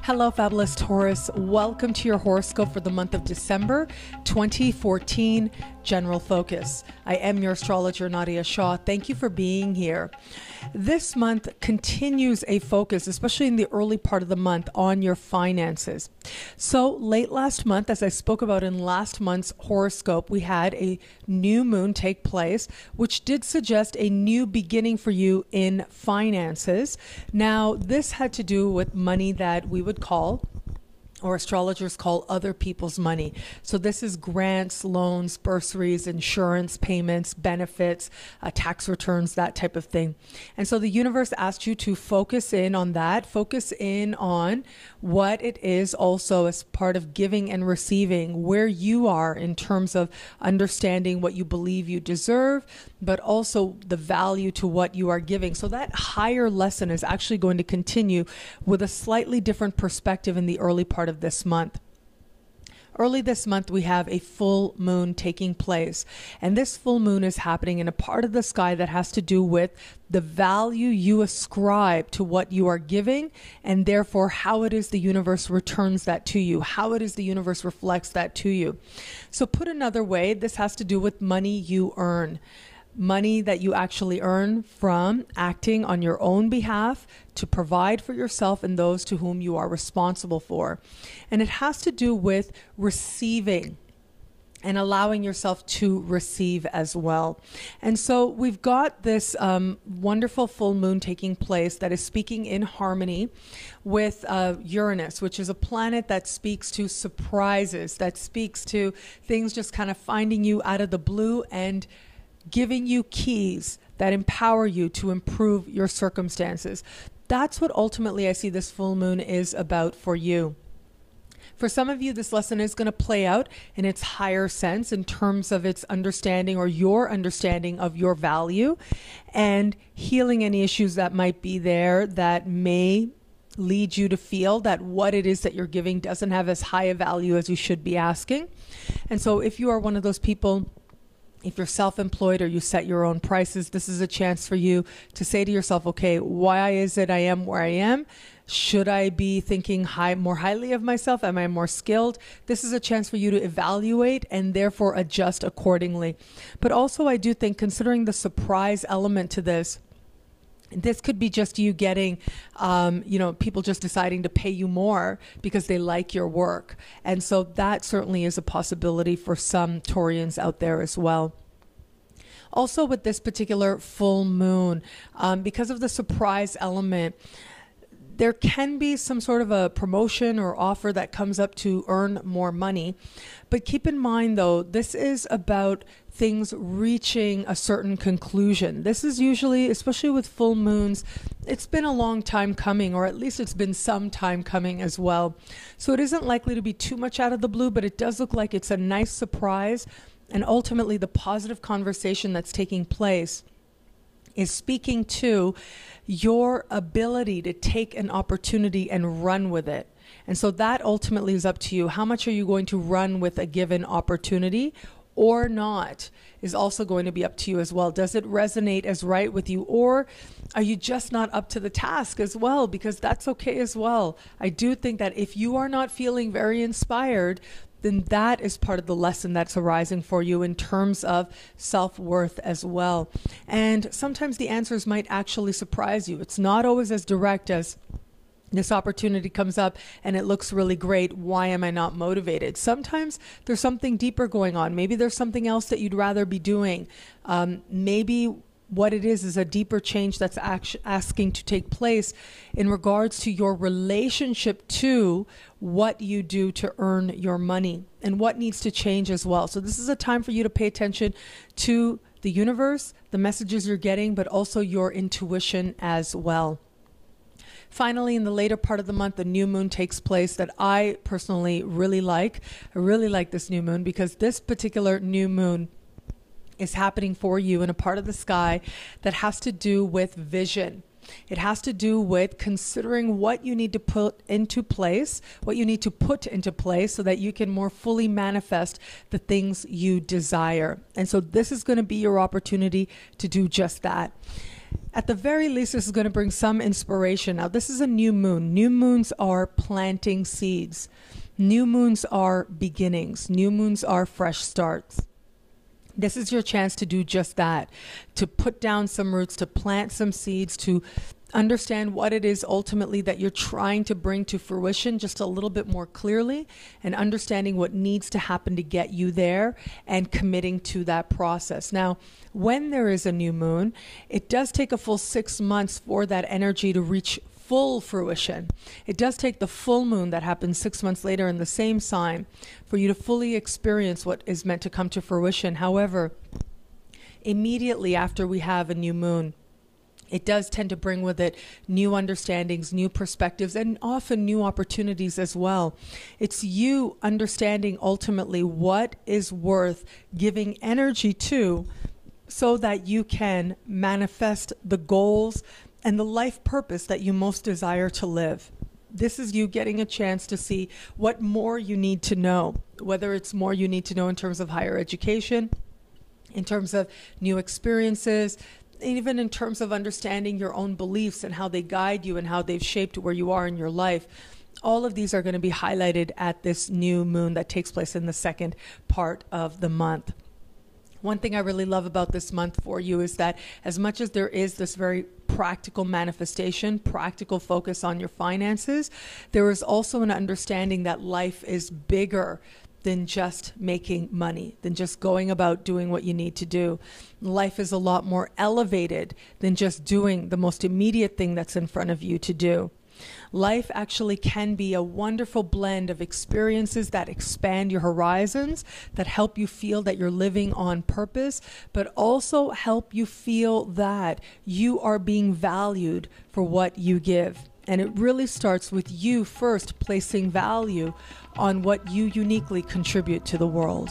Hello, fabulous Taurus. Welcome to your horoscope for the month of December 2014, General Focus. I am your astrologer, Nadiya Shah. Thank you for being here. This month continues a focus, especially in the early part of the month, on your finances. So late last month, as I spoke about in last month's horoscope, we had a new moon take place, which did suggest a new beginning for you in finances. Now, this had to do with money that we would call, or astrologers call, other people's money. So this is grants, loans, bursaries, insurance payments, benefits, tax returns, that type of thing. And so the universe asked you to focus in on that, focus in on what it is also as part of giving and receiving, where you are in terms of understanding what you believe you deserve, but also the value to what you are giving. So that higher lesson is actually going to continue with a slightly different perspective in the early part of this month. Early this month, we have a full moon taking place, and this full moon is happening in a part of the sky that has to do with the value you ascribe to what you are giving, and therefore how it is the universe returns that to you, how it is the universe reflects that to you. So put another way, this has to do with money you earn. Money that you actually earn from acting on your own behalf to provide for yourself and those to whom you are responsible for. And it has to do with receiving and allowing yourself to receive as well. And so we've got this wonderful full moon taking place that is speaking in harmony with Uranus, which is a planet that speaks to surprises, that speaks to things just kind of finding you out of the blue and giving you keys that empower you to improve your circumstances. That's what ultimately I see this full moon is about for you. For some of you, this lesson is going to play out in its higher sense in terms of its understanding or your understanding of your value and healing any issues that might be there that may lead you to feel that what it is that you're giving doesn't have as high a value as you should be asking. And so if you are one of those people, if you're self-employed or you set your own prices, this is a chance for you to say to yourself, okay, why is it I am where I am? Should I be thinking more highly of myself? Am I more skilled? This is a chance for you to evaluate and therefore adjust accordingly. But also I do think, considering the surprise element to this could be just you getting, people just deciding to pay you more because they like your work. And so that certainly is a possibility for some Taurians out there as well. Also with this particular full moon, because of the surprise element, there can be some sort of a promotion or offer that comes up to earn more money. But keep in mind, though, this is about things reaching a certain conclusion. This is usually, especially with full moons, it's been a long time coming, or at least it's been some time coming as well. So it isn't likely to be too much out of the blue, but it does look like it's a nice surprise. And ultimately, the positive conversation that's taking place is speaking to your ability to take an opportunity and run with it. And so that ultimately is up to you. How much are you going to run with a given opportunity or not is also going to be up to you as well. Does it resonate as right with you, or are you just not up to the task as well? Because that's okay as well. I do think that if you are not feeling very inspired, then that is part of the lesson that's arising for you in terms of self-worth as well. And sometimes the answers might actually surprise you. It's not always as direct as this opportunity comes up and it looks really great. Why am I not motivated? Sometimes there's something deeper going on. Maybe there's something else that you'd rather be doing. Maybe what it is a deeper change that's asking to take place in regards to your relationship to what you do to earn your money and what needs to change as well. So this is a time for you to pay attention to the universe, the messages you're getting, but also your intuition as well. Finally, in the later part of the month, the new moon takes place that I personally really like. I really like this new moon because this particular new moon is happening for you in a part of the sky that has to do with vision. It has to do with considering what you need to put into place, what you need to put into place so that you can more fully manifest the things you desire. And so this is going to be your opportunity to do just that. At the very least, this is going to bring some inspiration. Now, this is a new moon. New moons are planting seeds. New moons are beginnings. New moons are fresh starts. This is your chance to do just that, to put down some roots, to plant some seeds, to understand what it is ultimately that you're trying to bring to fruition just a little bit more clearly, and understanding what needs to happen to get you there and committing to that process. Now, when there is a new moon, it does take a full 6 months for that energy to reach full fruition. It does take the full moon that happens 6 months later in the same sign for you to fully experience what is meant to come to fruition. However, immediately after we have a new moon, it does tend to bring with it new understandings, new perspectives, and often new opportunities as well. It's you understanding ultimately what is worth giving energy to so that you can manifest the goals and the life purpose that you most desire to live. This is you getting a chance to see what more you need to know, whether it's more you need to know in terms of higher education, in terms of new experiences, even in terms of understanding your own beliefs and how they guide you and how they've shaped where you are in your life. All of these are going to be highlighted at this new moon that takes place in the second part of the month. One thing I really love about this month for you is that as much as there is this very practical manifestation, practical focus on your finances, there is also an understanding that life is bigger than just making money, than just going about doing what you need to do. Life is a lot more elevated than just doing the most immediate thing that's in front of you to do. Life actually can be a wonderful blend of experiences that expand your horizons, that help you feel that you're living on purpose, but also help you feel that you are being valued for what you give. And it really starts with you first placing value on what you uniquely contribute to the world.